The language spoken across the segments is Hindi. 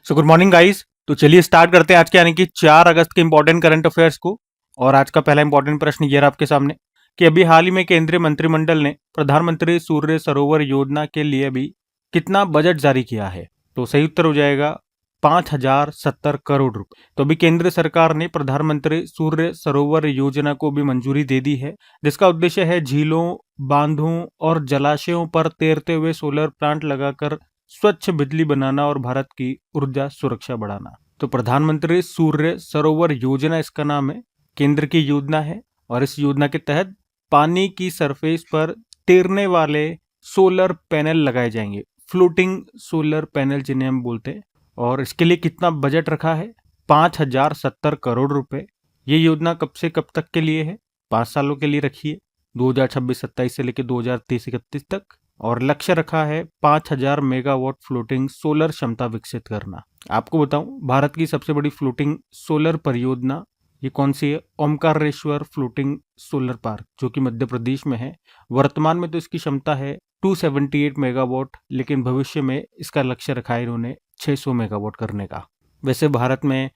So good morning guys. तो चलिए स्टार्ट करते हैं आज के यानी कि 4 अगस्त के इंपॉर्टेंट करंट अफेयर्स को। और आज का पहला इंपॉर्टेंट प्रश्न ये रहा आपके सामने कि अभी हाल ही में केंद्रीय मंत्रिमंडल ने प्रधानमंत्री सूर्य सरोवर योजना के लिए भी कितना बजट जारी किया है। तो सही उत्तर हो जाएगा 5070 करोड़ रुपए। तो अभी केंद्र सरकार ने प्रधानमंत्री सूर्य सरोवर योजना को भी मंजूरी दे दी है, जिसका उद्देश्य है झीलों, बांधों और जलाशयों पर तैरते हुए सोलर प्लांट लगाकर स्वच्छ बिजली बनाना और भारत की ऊर्जा सुरक्षा बढ़ाना। तो प्रधानमंत्री सूर्य सरोवर योजना इसका नाम है, केंद्र की योजना है और इस योजना के तहत पानी की सरफेस पर तैरने वाले सोलर पैनल लगाए जाएंगे, फ्लोटिंग सोलर पैनल जिन्हें हम बोलते हैं। और इसके लिए कितना बजट रखा है? 5070 करोड़ रुपए। ये योजना कब से कब तक के लिए है? 5 सालों के लिए रखी है, 2026-27 से लेकर 2030-31 तक। और लक्ष्य रखा है 5000 मेगावाट फ्लोटिंग सोलर क्षमता विकसित करना। आपको बताऊं, भारत की सबसे बड़ी फ्लोटिंग सोलर परियोजना ये कौन सी है? ओमकारेश्वर फ्लोटिंग सोलर पार्क, जो कि मध्य प्रदेश में है। वर्तमान में तो इसकी क्षमता है 278 मेगावाट, लेकिन भविष्य में इसका लक्ष्य रखा है इन्होंने 600 मेगावाट करने का। वैसे भारत में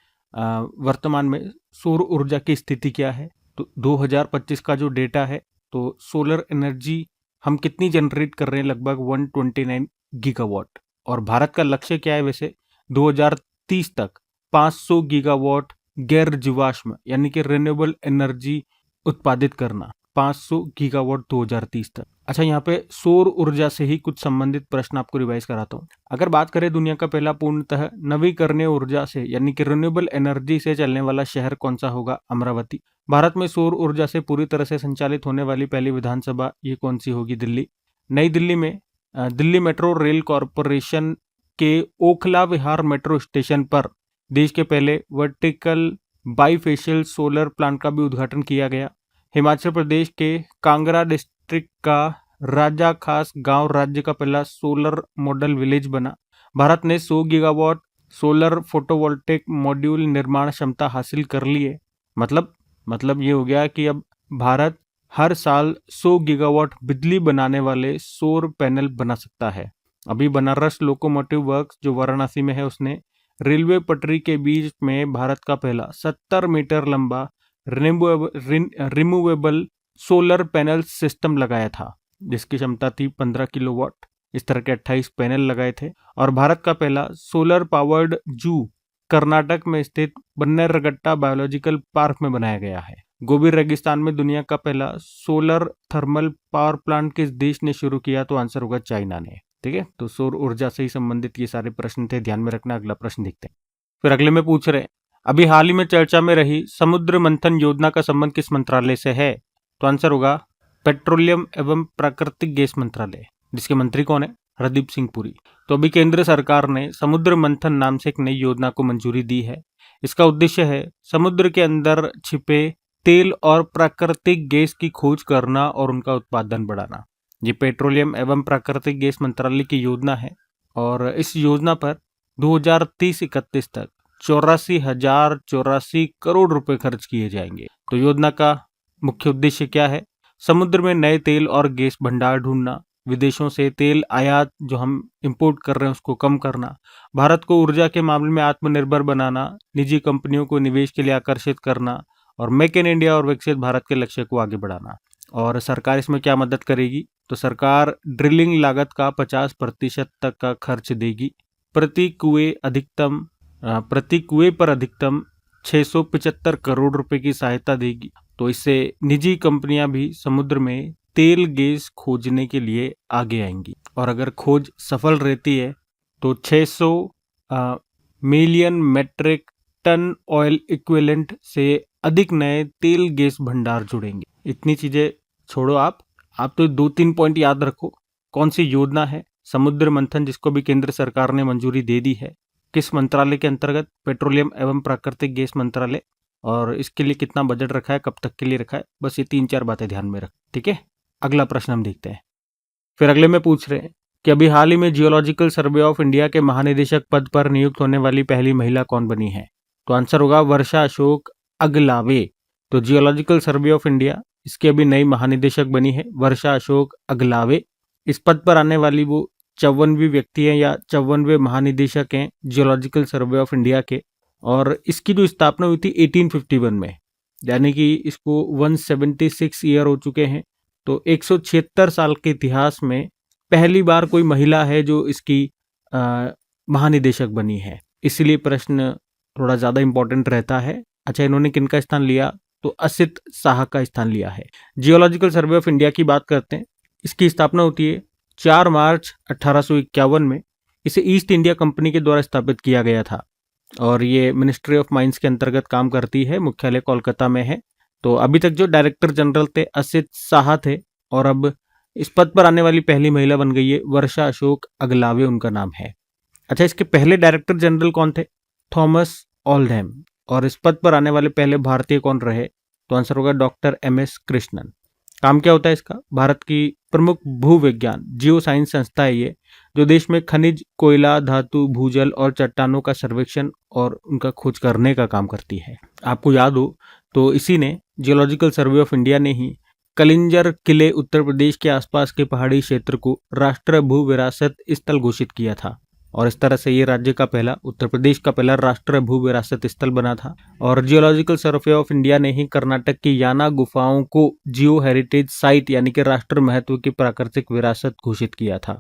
वर्तमान में सौर ऊर्जा की स्थिति क्या है? तो 2025 का जो डेटा है, तो सोलर एनर्जी हम कितनी जनरेट कर रहे हैं? लगभग 129 गीगावाट। और भारत का लक्ष्य क्या है वैसे? 2030 तक 500 गीगावाट गैर जीवाश्म यानी कि रिन्यूएबल एनर्जी उत्पादित करना, 500 गीगावाट 2030 तक। अच्छा, यहाँ पे सौर ऊर्जा से ही कुछ संबंधित प्रश्न आपको रिवाइज कराता हूँ। अगर बात करें दुनिया का पहला पूर्णतः नवीकरणीय ऊर्जा से यानी कि रिन्यूएबल एनर्जी से चलने वाला शहर कौन सा होगा? अमरावती। भारत में सौर ऊर्जा से पूरी तरह से संचालित होने वाली पहली विधानसभा ये कौन सी होगी? दिल्ली। नई दिल्ली में दिल्ली मेट्रो रेल कॉरपोरेशन के ओखला विहार मेट्रो स्टेशन पर देश के पहले वर्टिकल बाईफेशियल सोलर प्लांट का भी उद्घाटन किया गया। हिमाचल प्रदेश के कांगड़ा डिस्ट्रिक्ट का राजा खास गांव राज्य का पहला सोलर मॉडल विलेज बना। भारत ने 100 गीगावाट सोलर फोटोवोल्टेक मॉड्यूल निर्माण क्षमता हासिल कर ली है। मतलब ये हो गया कि अब भारत हर साल 100 गीगावाट बिजली बनाने वाले सौर पैनल बना सकता है। अभी बनारस लोकोमोटिव वर्क्स जो वाराणसी में है, उसने रेलवे पटरी के बीच में भारत का पहला 70 मीटर लंबा रिमूवेबल सोलर पैनल सिस्टम लगाया था, जिसकी क्षमता थी 15 किलोवाट। इस तरह के 28 पैनल लगाए थे। और भारत का पहला सोलर पावर्ड जू कर्नाटक में स्थित बन्नेरगट्टा बायोलॉजिकल पार्क में बनाया गया है। गोबी रेगिस्तान में दुनिया का पहला सोलर थर्मल पावर प्लांट किस देश ने शुरू किया? तो आंसर होगा चाइना ने। ठीक है, तो सौर ऊर्जा से ही संबंधित ये सारे प्रश्न थे, ध्यान में रखना। अगला प्रश्न देखते हैं। फिर अगले में पूछ रहे हैं, अभी हाल ही में चर्चा में रही समुद्र मंथन योजना का संबंध किस मंत्रालय से है? तो आंसर होगा पेट्रोलियम एवं प्राकृतिक गैस मंत्रालय, जिसके मंत्री कौन है? हरदीप सिंह पुरी। तो अभी केंद्र सरकार ने समुद्र मंथन नाम से एक नई योजना को मंजूरी दी है। इसका उद्देश्य है समुद्र के अंदर छिपे तेल और प्राकृतिक गैस की खोज करना और उनका उत्पादन बढ़ाना। ये पेट्रोलियम एवं प्राकृतिक गैस मंत्रालय की योजना है और इस योजना पर 2030-31 तक 84,084 करोड़ रुपए खर्च किए जाएंगे। तो योजना का मुख्य उद्देश्य क्या है? समुद्र में नए तेल और गैस भंडार ढूंढना, विदेशों से तेल आयात जो हम इंपोर्ट कर रहे हैं उसको कम करना, भारत को ऊर्जा के मामले में आत्मनिर्भर बनाना, निजी कंपनियों को निवेश के लिए आकर्षित करना और मेक इन इंडिया और विकसित भारत के लक्ष्य को आगे बढ़ाना। और सरकार इसमें क्या मदद करेगी? तो सरकार ड्रिलिंग लागत का 50% तक का खर्च देगी। प्रति कुएं पर अधिकतम 675 करोड़ रुपए की सहायता देगी। तो इससे निजी कंपनियां भी समुद्र में तेल गैस खोजने के लिए आगे आएंगी और अगर खोज सफल रहती है तो 600 million metric ton oil equivalent से अधिक नए तेल गैस भंडार जुड़ेंगे। इतनी चीजें छोड़ो, आप तो 2-3 पॉइंट याद रखो। कौन सी योजना है? समुद्र मंथन, जिसको भी केंद्र सरकार ने मंजूरी दे दी है। किस मंत्रालय के अंतर्गत? पेट्रोलियम एवं प्राकृतिक गैस मंत्रालय। और इसके लिए कितना बजट रखा है, कब तक के लिए रखा है? बस ये 3-4 बातें ध्यान में रख। ठीक है, अगला प्रश्न हम देखते हैं। फिर अगले में पूछ रहे हैं कि अभी हाल ही में जियोलॉजिकल सर्वे ऑफ इंडिया के महानिदेशक पद पर नियुक्त होने वाली पहली महिला कौन बनी है? तो आंसर होगा वर्षा अशोक अगलावे। तो जियोलॉजिकल सर्वे ऑफ इंडिया इसकी अभी नई महानिदेशक बनी है वर्षा अशोक अगलावे। इस पद पर आने वाली वो 54वीं व्यक्ति हैं या 54वें महानिदेशक हैं जियोलॉजिकल सर्वे ऑफ इंडिया के। और इसकी जो स्थापना हुई थी 1851 में, यानी कि इसको 176 ईयर हो चुके हैं। तो 176 साल के इतिहास में पहली बार कोई महिला है जो इसकी महानिदेशक बनी है, इसलिए प्रश्न थोड़ा ज़्यादा इंपॉर्टेंट रहता है। अच्छा, इन्होंने किनका स्थान लिया? तो असित शाह का स्थान लिया है। जियोलॉजिकल सर्वे ऑफ इंडिया की बात करते हैं। इसकी स्थापना होती है 4 मार्च 1851 में। इसे ईस्ट इंडिया कंपनी के द्वारा स्थापित किया गया था और ये मिनिस्ट्री ऑफ माइंस के अंतर्गत काम करती है। मुख्यालय कोलकाता में है। तो अभी तक जो डायरेक्टर जनरल थे असित शाह थे और अब इस पद पर आने वाली पहली महिला बन गई है वर्षा अशोक अगलावे, उनका नाम है। अच्छा, इसके पहले डायरेक्टर जनरल कौन थे? Thomas Oldham. और इस पद पर आने वाले पहले भारतीय कौन रहे? तो आंसर होगा डॉक्टर MS कृष्णन। काम क्या होता है इसका? भारत की प्रमुख भूविज्ञान जियो साइंस संस्था है ये, जो देश में खनिज, कोयला, धातु, भूजल और चट्टानों का सर्वेक्षण और उनका खोज करने का काम करती है। आपको याद हो तो इसी ने, जियोलॉजिकल सर्वे ऑफ इंडिया ने ही कलिंजर किले उत्तर प्रदेश के आसपास के पहाड़ी क्षेत्र को राष्ट्रीय भू विरासत स्थल घोषित किया था और इस तरह से ये राज्य का पहला, उत्तर प्रदेश का पहला राष्ट्रीय भू विरासत स्थल बना था। और जियोलॉजिकल सर्वे ऑफ इंडिया ने ही कर्नाटक की याना गुफाओं को जियो हेरिटेज साइट यानी कि राष्ट्रीय महत्व की प्राकृतिक विरासत घोषित किया था।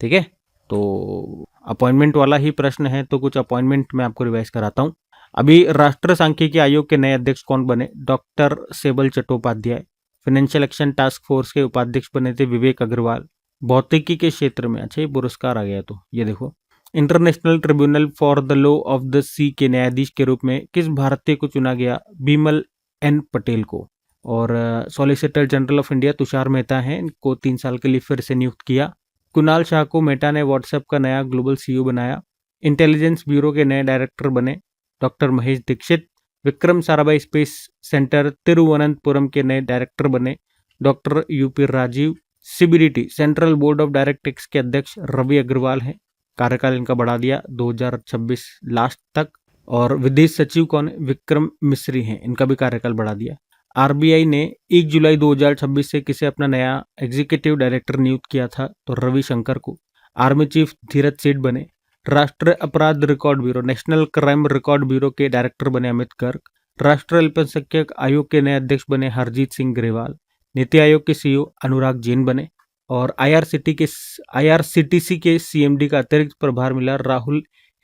ठीक है, तो अपॉइंटमेंट वाला ही प्रश्न है, तो कुछ अपॉइंटमेंट मैं आपको रिवाइज कराता हूँ। अभी राष्ट्रीय सांख्यिकी आयोग के नए अध्यक्ष कौन बने? Doctor Saibal Chattopadhyay. Financial action task force के उपाध्यक्ष बने थे विवेक अग्रवाल। भौतिकी के क्षेत्र में, अच्छा ये पुरस्कार आ गया, तो ये देखो, international tribunal for the law of the sea के न्यायाधीश के रूप में किस भारतीय को चुना गया? बिमल N पटेल को। और solicitor general of India Tushar Mehta हैं, इनको 3 साल के लिए फिर से नियुक्त किया। कुणाल शाह को मेटा ने व्हाट्सएप का नया ग्लोबल CEO बनाया। इंटेलिजेंस ब्यूरो के नए डायरेक्टर बने doctor Mahesh Dixit. Vikram Sarabhai space centre Thiruvananthapuram के नए डायरेक्टर बने doctor UP Rajeev. CBDT central board of direct tax के अध्यक्ष रवि अग्रवाल हैं, कार्यकाल इनका बढ़ा दिया 2026 लास्ट तक। और विदेश सचिव कौन है? विक्रम मिश्री हैं, इनका भी कार्यकाल बढ़ा दिया। RBI ने 1 जुलाई 2026 से किसे अपना नया एग्जीक्यूटिव डायरेक्टर नियुक्त किया था? तो रविशंकर को। आर्मी चीफ धीरज सेठ बने। राष्ट्रीय अपराध record bureau national crime record bureau के डायरेक्टर बने अमित गर्ग। राष्ट्रीय अल्पसंख्यक आयोग के नए अध्यक्ष बने हरजीत सिंह ग्रेवाल। नीति आयोग के CEO अनुराग जैन बने। और IRCTC के CMD का अतिरिक्त प्रभार मिला राहुल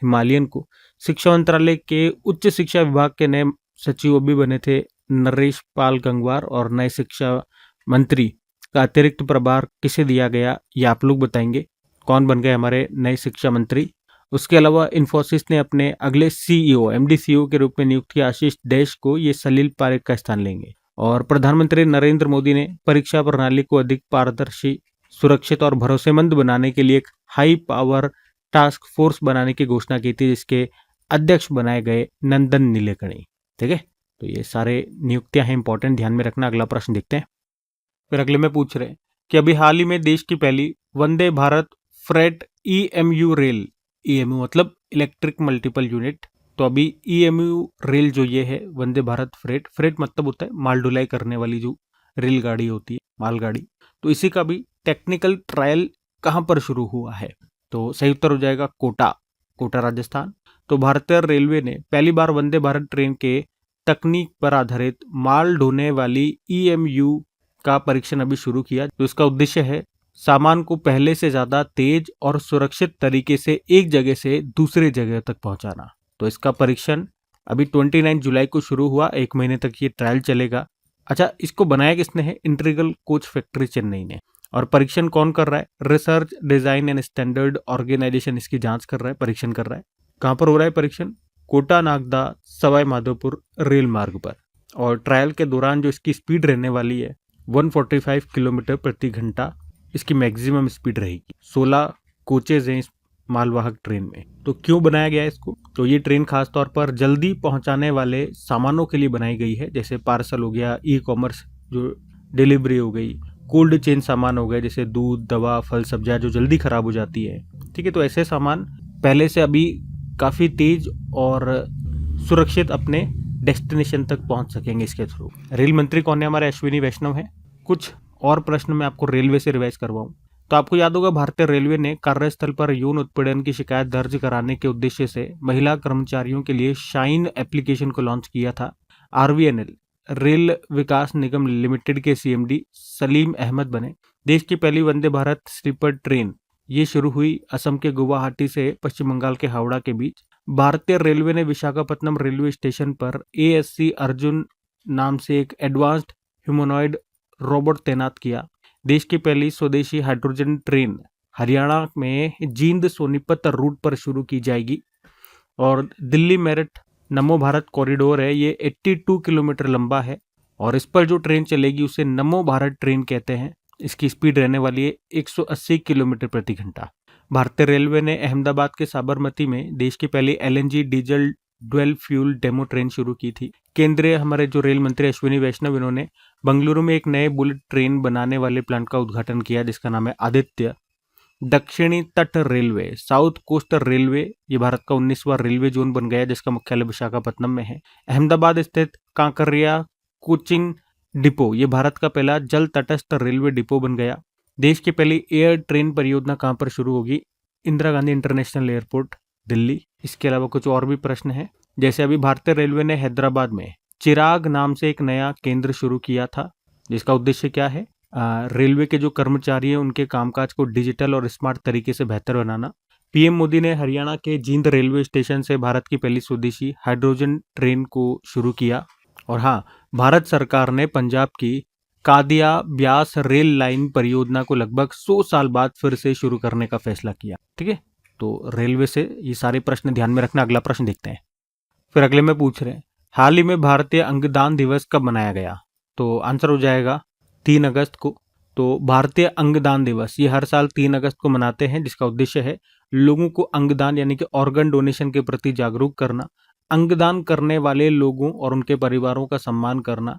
हिमालयन को। शिक्षा मंत्रालय के उच्च शिक्षा विभाग के नए सचिव भी बने थे नरेश पाल गंगवार। और नए शिक्षा मंत्री का अतिरिक्त प्रभार किसे दिया गया, ये आप लोग बताएंगे, कौन बन गए हमारे नए शिक्षा मंत्री। उसके अलावा इन्फोसिस ने अपने अगले CEO MD CEO के रूप में नियुक्त किया आशीष डैश को, ये सलील पारेख का स्थान लेंगे। और प्रधानमंत्री नरेंद्र मोदी ने परीक्षा प्रणाली को अधिक पारदर्शी, सुरक्षित और भरोसेमंद बनाने के लिए एक हाई पावर टास्क फोर्स बनाने की घोषणा की थी, जिसके अध्यक्ष बनाए गए नंदन नीलेकणी। ठीक है, तो ये सारे नियुक्तियां हैं, इंपॉर्टेंट, ध्यान में रखना। अगला प्रश्न देखते हैं। फिर अगले में पूछ रहे हैं कि अभी हाल ही में देश की पहली वंदे भारत फ्रेट EMU रेल, EMU मतलब इलेक्ट्रिक मल्टीपल यूनिट, तो अभी EMU रेल जो ये है वंदे भारत फ्रेट मतलब होता है माल ढुलाई करने वाली जो रेलगाड़ी होती है, मालगाड़ी, तो इसी का भी टेक्निकल ट्रायल कहाँ पर शुरू हुआ है? तो सही उत्तर हो जाएगा कोटा राजस्थान। तो भारतीय रेलवे ने पहली बार वंदे भारत ट्रेन के तकनीक पर आधारित माल ढोने वाली EMU का परीक्षण अभी शुरू किया। तो इसका उद्देश्य है सामान को पहले से ज्यादा तेज और सुरक्षित तरीके से एक जगह से दूसरे जगह तक पहुंचाना। तो इसका परीक्षण अभी 29 जुलाई को शुरू हुआ, 1 महीने तक ये ट्रायल चलेगा। अच्छा, इसको बनाया किसने है? इंटीग्रल कोच फैक्ट्री चेन्नई ने। और परीक्षण कौन कर रहा है? Research design and standard organisation इसकी जांच कर रहा है, परीक्षण कर रहा है। कहाँ पर हो रहा है परीक्षण? कोटा नागदा सवाई माधोपुर रेल मार्ग पर। और ट्रायल के दौरान जो इसकी स्पीड रहने वाली है 145 किलोमीटर प्रति घंटा इसकी मैक्सिमम स्पीड रहेगी। 16 कोचेज हैं इस मालवाहक ट्रेन में। तो क्यों बनाया गया है इसको? तो ये ट्रेन खासतौर पर जल्दी पहुंचाने वाले सामानों के लिए बनाई गई है, जैसे पार्सल हो गया, E-कॉमर्स जो डिलीवरी हो गई, कोल्ड चेन सामान हो गए जैसे दूध, दवा, फल सब्जियां जो जल्दी खराब हो जाती है। ठीक है, तो ऐसे सामान पहले से अभी काफ़ी तेज और सुरक्षित अपने डेस्टिनेशन तक पहुंच सकेंगे इसके थ्रू। रेल मंत्री कौन है? हमारे अश्विनी वैष्णव हैं। कुछ और प्रश्न मैं आपको रेलवे से रिवाइज करवाऊं। तो आपको याद होगा भारतीय रेलवे ने कार्यस्थल पर यौन उत्पीड़न की शिकायत दर्ज कराने के उद्देश्य से महिला कर्मचारियों के लिए शाइन एप्लीकेशन को लॉन्च किया था। आरवीएनएल रेल विकास निगम लिमिटेड के सीएमडी सलीम अहमद बने। देश की पहली वंदे भारत स्लीपर ट्रेन ये शुरू हुई असम के गुवाहाटी से पश्चिम बंगाल के हावड़ा के बीच। भारतीय रेलवे ने विशाखापट्टनम रेलवे स्टेशन पर एएससी अर्जुन नाम से एक एडवांस्ड ह्यूमनॉइड रोबोट तैनात किया। देश की पहली स्वदेशी हाइड्रोजन ट्रेन हरियाणा में जींद सोनीपत रूट पर शुरू की जाएगी। और दिल्ली मेरठ नमो भारत कॉरिडोर है, ये 82 किलोमीटर लंबा है और इस पर जो ट्रेन चलेगी उसे नमो भारत ट्रेन कहते हैं। इसकी स्पीड रहने वाली है 180 किलोमीटर प्रति घंटा। भारतीय रेलवे ने अहमदाबाद के साबरमती में देश की पहली LNG diesel dual fuel demo train शुरू की थी। केंद्रीय हमारे जो रेल मंत्री अश्विनी वैष्णव, इन्होंने बंगलुरु में एक नए बुलेट ट्रेन बनाने वाले प्लांट का उद्घाटन किया जिसका नाम है आदित्य। दक्षिणी तट रेलवे साउथ कोस्ट रेलवे ये भारत का 19वां रेलवे जोन बन गया जिसका मुख्यालय विशाखापट्टनम में है। अहमदाबाद स्थित कांकरिया कोचिंग डिपो ये भारत का पहला जल तटस्थ रेलवे डिपो बन गया। देश की पहली एयर ट्रेन परियोजना कहाँ पर शुरू होगी? Indira Gandhi international airport Delhi. इसके अलावा कुछ और भी प्रश्न हैं, जैसे अभी भारतीय रेलवे ने हैदराबाद में चिराग नाम से एक नया केंद्र शुरू किया था जिसका उद्देश्य क्या है? रेलवे के जो कर्मचारी हैं उनके कामकाज को डिजिटल और स्मार्ट तरीके से बेहतर बनाना। पीएम मोदी ने हरियाणा के जींद रेलवे स्टेशन से भारत की पहली स्वदेशी हाइड्रोजन ट्रेन को शुरू किया। और हाँ, भारत सरकार ने पंजाब की कादिया ब्यास रेल लाइन परियोजना को लगभग 100 साल बाद फिर से शुरू करने का फैसला किया। ठीक है, तो रेलवे से ये सारे प्रश्न ध्यान में रखना। अगला प्रश्न देखते हैं। फिर अगले में पूछ रहे हैं, हाल ही में भारतीय अंगदान दिवस कब मनाया गया? तो आंसर हो जाएगा 3 अगस्त को। तो भारतीय अंगदान दिवस ये हर साल 3 अगस्त को मनाते हैं जिसका उद्देश्य है लोगों को अंगदान यानी कि ऑर्गन डोनेशन के प्रति जागरूक करना, अंगदान करने वाले लोगों और उनके परिवारों का सम्मान करना।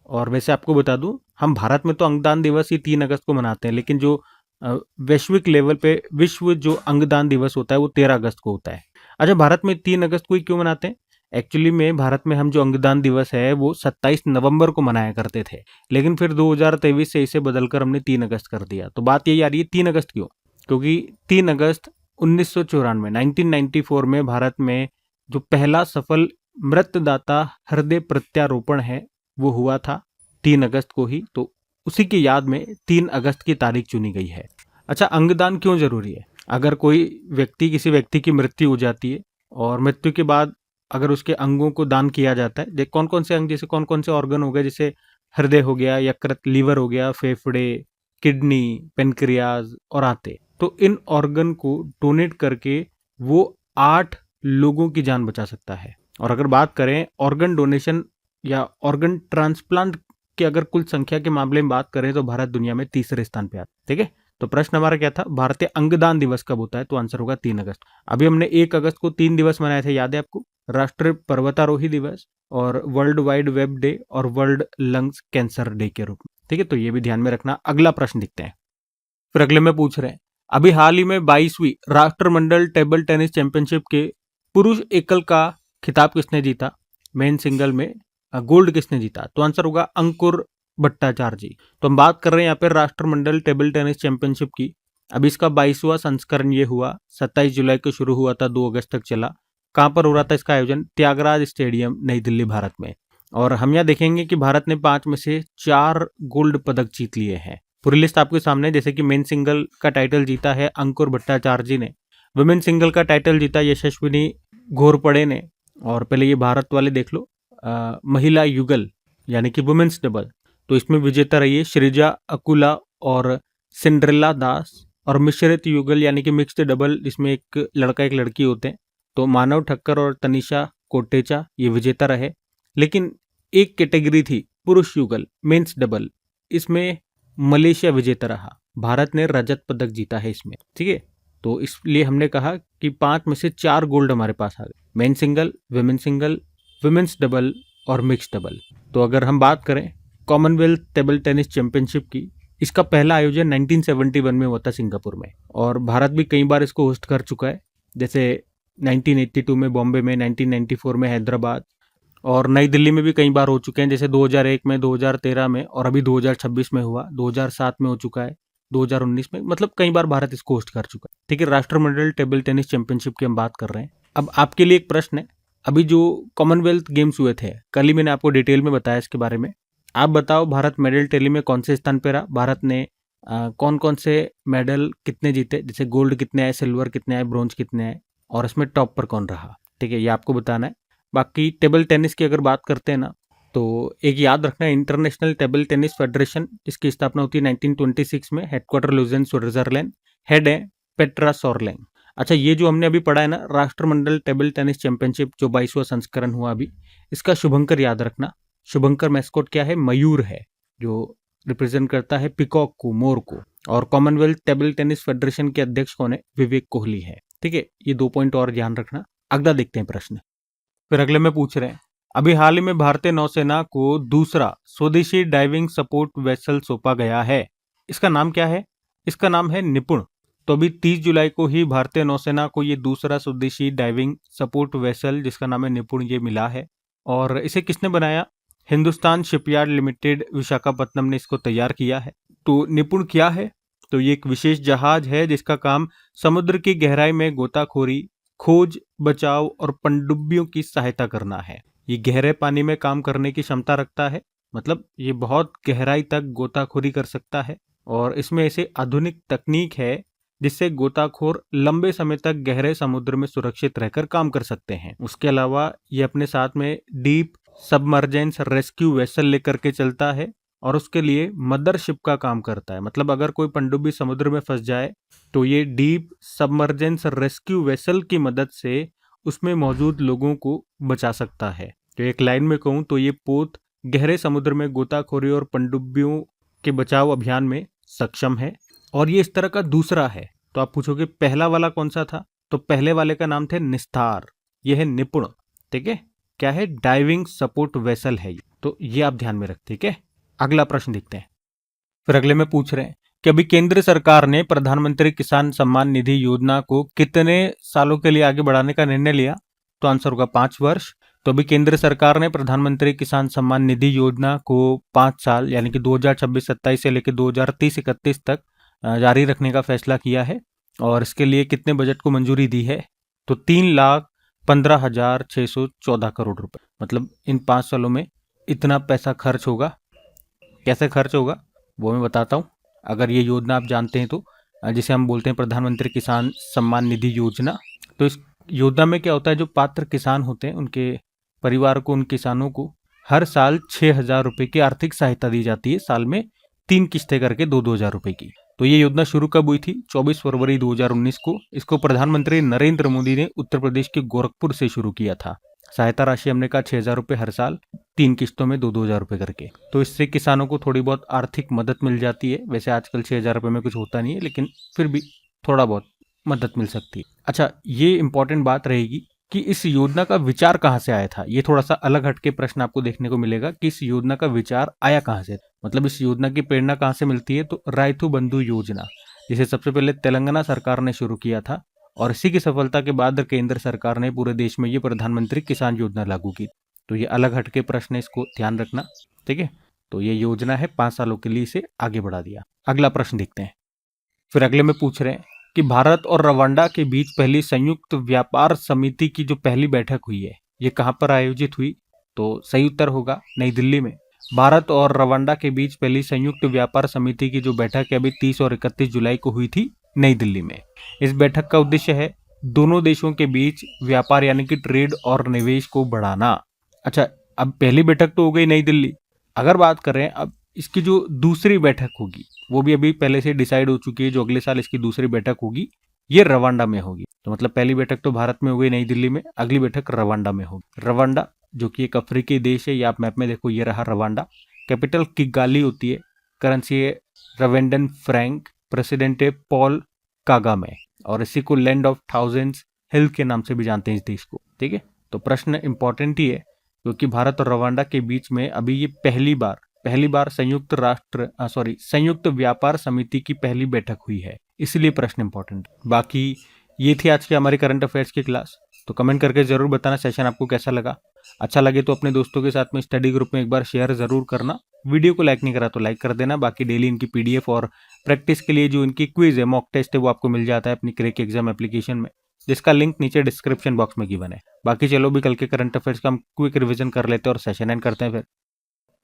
और वैसे आपको बता दूं, हम भारत में तो अंगदान दिवस ही 3 अगस्त को मनाते हैं, लेकिन जो वैश्विक लेवल पे विश्व जो अंगदान दिवस होता है वो 13 अगस्त को होता है। अच्छा, भारत में 3 अगस्त को ही क्यों मनाते हैं? एक्चुअली में भारत में हम जो अंगदान दिवस है वो 27 नवंबर को मनाया करते थे, लेकिन फिर 2023 से इसे बदलकर हमने 3 अगस्त कर दिया। तो बात यही आ रही है 3 अगस्त क्यों? क्योंकि 3 अगस्त 1994 1994 में भारत में जो पहला सफल मृतदाता हृदय प्रत्यारोपण है वो हुआ था 3 अगस्त को ही। तो उसी की याद में 3 अगस्त की तारीख चुनी गई है। अच्छा, अंगदान क्यों जरूरी है? अगर कोई व्यक्ति किसी व्यक्ति की मृत्यु हो जाती है और मृत्यु के बाद अगर उसके अंगों को दान किया जाता है, देख कौन कौन से अंग, जैसे कौन कौन से ऑर्गन हो गए, जैसे हृदय हो गया, यकृत, लीवर हो गया, फेफड़े, किडनी, पेनक्रियाज और आंतें, तो इन ऑर्गन को डोनेट करके वो 8 लोगों की जान बचा सकता है। और अगर बात करें ऑर्गन डोनेशन या ऑर्गन ट्रांसप्लांट की अगर कुल संख्या के मामले में बात करें तो भारत दुनिया में 3रे स्थान पे आता है। ठीक है, तो प्रश्न हमारा क्या था? भारतीय अंगदान दिवस कब होता है? तो आंसर होगा 3 अगस्त। अभी हमने 1 अगस्त को 3 दिवस मनाए थे, याद है आपको? राष्ट्रीय पर्वतारोही दिवस और वर्ल्ड वाइड वेब डे और वर्ल्ड लंग्स कैंसर डे के रूप में। ठीक है, तो ये भी ध्यान में रखना। अगला प्रश्न देखते हैं। फिर अगले में पूछ रहे हैं, अभी हाल ही में 22वीं राष्ट्रमंडल टेबल टेनिस चैंपियनशिप के पुरुष एकल का खिताब किसने जीता? मेन सिंगल में गोल्ड किसने जीता? तो आंसर होगा अंकुर भट्टाचार्य जी। तो हम बात कर रहे हैं यहाँ पे राष्ट्रमंडल टेबल टेनिस चैंपियनशिप की। अभी इसका 22वां संस्करण ये हुआ, 27 जुलाई को शुरू हुआ था, 2 अगस्त तक चला। कहाँ पर हो रहा था इसका आयोजन? त्यागराज स्टेडियम, नई दिल्ली, भारत में। और हम यहाँ देखेंगे कि भारत ने 5 में से 4 गोल्ड पदक जीत लिए हैं। पूरी लिस्ट आपके सामने, जैसे कि मेन सिंगल का टाइटल जीता है अंकुर भट्टाचार्य जी ने, वुमेन सिंगल का टाइटल जीता यशस्विनी घोरपड़े ने, और पहले ये भारत वाले देख लो, महिला युगल यानी कि वुमेन्स डबल, तो इसमें विजेता रही है श्रीजा अकुला और सिंड्रेला दास। और मिश्रित युगल यानी कि मिक्स्ड डबल, जिसमें एक लड़का एक लड़की होते हैं, तो मानव ठक्कर और तनिषा कोटेचा ये विजेता रहे। लेकिन एक कैटेगरी थी पुरुष युगल मेंस डबल, इसमें मलेशिया विजेता रहा। भारत ने रजत पदक जीता है इसमें। ठीक है, तो इसलिए हमने कहा कि 5 में से 4 गोल्ड हमारे पास आ गए, मेन सिंगल, वुमेन्स डबल और मिक्स डबल। तो अगर हम बात करें कॉमनवेल्थ टेबल टेनिस चैंपियनशिप की, इसका पहला आयोजन 1971 में हुआ था सिंगापुर में, और भारत भी कई बार इसको होस्ट कर चुका है, जैसे 1982 में बॉम्बे में, 1994 में हैदराबाद, और नई दिल्ली में भी कई बार हो चुके हैं, जैसे 2001 में, 2013 में, और अभी 2026 में हुआ, 2007 में हो चुका है, 2019 में, मतलब कई बार भारत इसको होस्ट कर चुका है। ठीक है, राष्ट्रमंडल टेबल टेनिस चैंपियनशिप की हम बात कर रहे हैं। अब आपके लिए एक प्रश्न है, अभी जो कॉमनवेल्थ गेम्स हुए थे, कल ही मैंने आपको डिटेल में बताया इसके बारे में। आप बताओ, भारत मेडल टैली में कौन से स्थान पे रहा, भारत ने कौन कौन से मेडल कितने जीते, जैसे गोल्ड कितने आए, सिल्वर कितने आए, ब्रॉन्ज कितने आए, और इसमें टॉप पर कौन रहा। ठीक है, ये आपको बताना है। बाकी टेबल टेनिस की अगर बात करते हैं ना, तो एक याद रखना, इंटरनेशनल टेबल टेनिस फेडरेशन, जिसकी स्थापना होती है 1926 में, हेडक्वार्टर लुजेन स्विट्जरलैंड, हेड है पेट्रा सोरलेंग। अच्छा, ये जो हमने अभी पढ़ा है ना, राष्ट्रमंडल टेबल टेनिस चैंपियनशिप जो 22वां संस्करण हुआ अभी, इसका शुभंकर याद रखना। शुभंकर मैस्कोट क्या है, मयूर है, जो रिप्रेजेंट करता है पिकॉक को, मोर को। और कॉमनवेल्थ टेबल टेनिस फेडरेशन के अध्यक्ष कौन है, विवेक कोहली है। ठीक है, ये 2 पॉइंट और ध्यान रखना। अगला देखते हैं प्रश्न। फिर अगले में पूछ रहे हैं, अभी हाल ही में भारतीय नौसेना को दूसरा स्वदेशी डाइविंग सपोर्ट वेसल सौंपा गया है। इसका नाम क्या है, इसका नाम है निपुण। तो अभी 30 जुलाई को ही भारतीय नौसेना को ये दूसरा स्वदेशी डाइविंग सपोर्ट वेसल, जिसका नाम है निपुण, ये मिला है। और इसे किसने बनाया, हिंदुस्तान शिपयार्ड लिमिटेड विशाखापट्टनम ने इसको तैयार किया है। तो निपुण क्या है, तो ये एक विशेष जहाज है जिसका काम समुद्र की गहराई में गोताखोरी, खोज, बचाव और पनडुब्बियों की सहायता करना है। ये गहरे पानी में काम करने की क्षमता रखता है, मतलब ये बहुत गहराई तक गोताखोरी कर सकता है। और इसमें ऐसे आधुनिक तकनीक है जिससे गोताखोर लंबे समय तक गहरे समुद्र में सुरक्षित रहकर काम कर सकते हैं। उसके अलावा ये अपने साथ में डीप सबमर्जेंस रेस्क्यू वेसल लेकर के चलता है, और उसके लिए मदरशिप का काम करता है। मतलब अगर कोई पनडुब्बी समुद्र में फंस जाए तो ये डीप सबमर्जेंस रेस्क्यू वेसल की मदद से उसमें मौजूद लोगों को बचा सकता है। तो एक लाइन में कहूँ तो ये पोत गहरे समुद्र में गोताखोरी और पनडुब्बियों के बचाव अभियान में सक्षम है। और ये इस तरह का दूसरा है। तो आप पूछोगे पहला वाला कौन सा था, तो पहले वाले का नाम थे निस्तार, ये है निपुण। ठीक है, क्या है, डाइविंग सपोर्ट वेसल है। तो ये आप ध्यान में रखते। ठीक है, अगला प्रश्न देखते हैं। फिर अगले में पूछ रहे हैं कि अभी केंद्र सरकार ने प्रधानमंत्री किसान सम्मान निधि योजना को कितने सालों के लिए आगे बढ़ाने का निर्णय लिया, तो आंसर होगा 5 वर्ष। तो अभी केंद्र सरकार ने प्रधानमंत्री किसान सम्मान निधि योजना को 5 साल यानी कि 2026-27 से लेकर 2030-31 तक जारी रखने का फैसला किया है। और इसके लिए कितने बजट को मंजूरी दी है, तो 3,15,614 करोड़ रुपए। मतलब इन 5 सालों में इतना पैसा खर्च होगा। कैसे खर्च होगा वो मैं बताता हूँ। अगर ये योजना आप जानते हैं तो, जिसे हम बोलते हैं प्रधानमंत्री किसान सम्मान निधि योजना। तो इस योजना में क्या होता है, जो पात्र किसान होते हैं उनके परिवार को, उन किसानों को हर साल 6,000 रुपए की आर्थिक सहायता दी जाती है, साल में 3 किस्तें करके 2-2 हजार रुपए की। तो ये योजना शुरू कब हुई थी, 24 फरवरी 2019 को। इसको प्रधानमंत्री नरेंद्र मोदी ने उत्तर प्रदेश के गोरखपुर से शुरू किया था। सहायता राशि हमने कहा 6,000 रुपये हर साल, 3 किस्तों में 2-2 हजार रुपये करके। तो इससे किसानों को थोड़ी बहुत आर्थिक मदद मिल जाती है। वैसे आजकल 6,000 रुपये में कुछ होता नहीं है, लेकिन फिर भी थोड़ा बहुत मदद मिल सकती है। अच्छा, ये इंपॉर्टेंट बात रहेगी कि इस योजना का विचार कहाँ से आया था। ये थोड़ा सा अलग हटके प्रश्न आपको देखने को मिलेगा कि इस योजना का विचार आया कहाँ से, मतलब इस योजना की प्रेरणा कहाँ से मिलती है। तो रायतु बंधु योजना, जिसे सबसे पहले तेलंगाना सरकार ने शुरू किया था, और इसी की सफलता के बाद केंद्र सरकार ने पूरे देश में ये प्रधानमंत्री किसान योजना लागू की। तो ये अलग हटके प्रश्न है, इसको ध्यान रखना। ठीक है, तो ये योजना है 5 सालों के लिए, इसे आगे बढ़ा दिया। अगला प्रश्न देखते हैं। फिर अगले में पूछ रहे हैं कि भारत और रवांडा के बीच पहली संयुक्त व्यापार समिति की जो पहली बैठक हुई है, ये कहाँ पर आयोजित हुई, तो सही उत्तर होगा नई दिल्ली में। भारत और रवांडा के बीच पहली संयुक्त व्यापार समिति की जो बैठक है अभी 30 और 31 जुलाई को हुई थी नई दिल्ली में। इस बैठक का उद्देश्य है दोनों देशों के बीच व्यापार यानी कि ट्रेड और निवेश को बढ़ाना। अच्छा, अब पहली बैठक तो हो गई नई दिल्ली। अगर बात करें अब इसकी जो दूसरी बैठक होगी, वो भी अभी पहले से डिसाइड हो चुकी है, जो अगले साल इसकी दूसरी बैठक होगी ये रवांडा में होगी। तो मतलब पहली बैठक तो भारत में हो गई नई दिल्ली में, अगली बैठक रवांडा में होगी। रवांडा जो कि एक अफ्रीकी देश है, ये आप मैप में देखो, ये रहा रवांडा। कैपिटल किगाली होती है, करेंसी है रवेंडन फ्रैंक, प्रेसिडेंट है पॉल कागामे, और इसी को लैंड ऑफ थाउजेंड्स हिल के नाम से भी जानते हैं इस देश को। ठीक है, तो प्रश्न इंपॉर्टेंट ही है, क्योंकि भारत और रवांडा के बीच में अभी ये पहली बार संयुक्त व्यापार समिति की पहली बैठक हुई है, इसलिए प्रश्न इंपॉर्टेंट। बाकी ये थी आज की हमारी करंट अफेयर्स की क्लास। तो कमेंट करके जरूर बताना सेशन आपको कैसा लगा। अच्छा लगे तो अपने दोस्तों के साथ में स्टडी ग्रुप में एक बार शेयर जरूर करना। वीडियो को लाइक नहीं करा तो लाइक कर देना। बाकी डेली इनकी पीडीएफ और प्रैक्टिस के लिए जो इनकी क्विज है, मॉक टेस्ट है, वो आपको मिल जाता है अपनी क्रैक एग्जाम एप्लीकेशन में, जिसका लिंक नीचे डिस्क्रिप्शन बॉक्स में गिवन है। बाकी चलो भी कल के करंट अफेयर्स का हम क्विक रिवीजन कर लेते हैं और सेशन एंड करते हैं फिर।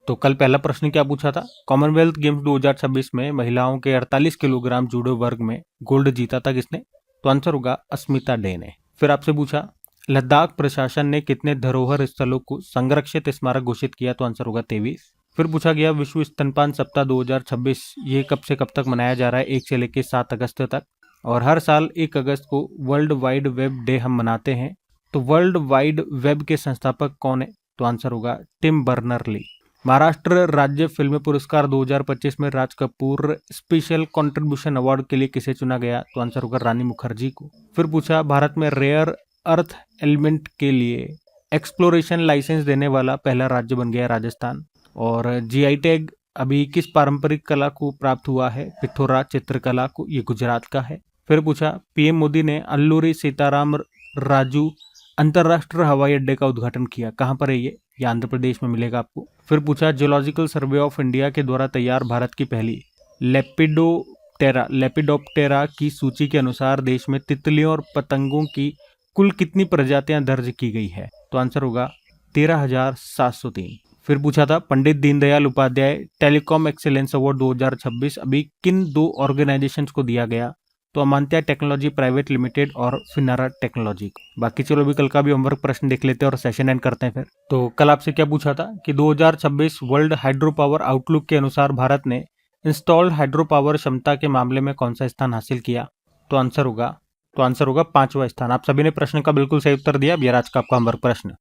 तो कल पहला प्रश्न क्या पूछा था? कॉमनवेल्थ गेम्स 2026 में महिलाओं के 48 किलोग्राम जूडो वर्ग में गोल्ड जीता था किसने? तो आंसर होगा अस्मिता डे ने। फिर आपसे पूछा लद्दाख प्रशासन ने कितने धरोहर स्थलों को संरक्षित स्मारक घोषित किया? तो आंसर होगा 23। फिर पूछा गया विश्व स्तनपान सप्ताह 2026 ये कब से कब तक मनाया जा रहा है? 1 से लेकर 7 अगस्त तक। और हर साल 1 अगस्त को वर्ल्ड वाइड वेब डे हम मनाते हैं। तो वर्ल्ड वाइड वेब के संस्थापक कौन है? तो आंसर होगा टिम बर्नर-ली। महाराष्ट्र राज्य फिल्म पुरस्कार 2025 में Raj Kapoor special contribution award के लिए किसे चुना गया? तो आंसर होगा रानी मुखर्जी को। फिर पूछा भारत में रेयर अर्थ एलिमेंट के लिए एक्सप्लोरेशन लाइसेंस देने वाला पहला राज्य बन गया राजस्थान। और जीआई टैग अभी किस पारंपरिक कला को प्राप्त हुआ है? पिथौरा चित्रकला को, ये गुजरात का है। फिर पूछा पीएम मोदी ने अल्लूरी सीताराम राजू अंतरराष्ट्रीय हवाई अड्डे का उद्घाटन किया, कहां पर है ये? आंध्र प्रदेश में मिलेगा आपको। फिर पूछा जियोलॉजिकल सर्वे ऑफ इंडिया के द्वारा तैयार भारत की पहली लेपिडोप्टेरा की सूची के अनुसार देश में तितलियों और पतंगों की कुल कितनी प्रजातियां दर्ज की गई है? तो आंसर होगा 13,703। फिर पूछा था Pandit Deendayal Upadhyay telecom excellence award 2026 अभी किन 2 ऑर्गेनाइजेशंस को दिया गया? तो अमांत्या टेक्नोलॉजी प्राइवेट लिमिटेड और फिनारा टेक्नोलॉजी। बाकी चलो भी कल का भी होमवर्क प्रश्न देख लेते हैं और सेशन एंड करते हैं फिर। तो कल आपसे क्या पूछा था कि 2026 वर्ल्ड हाइड्रो पावर आउटलुक के अनुसार भारत ने इंस्टॉल्ड हाइड्रो पावर क्षमता के मामले में कौन सा स्थान हासिल किया? तो आंसर होगा 5वां स्थान। आप सभी ने प्रश्न का बिल्कुल सही उत्तर दिया। अब ये आज का आपका होमवर्क प्रश्न।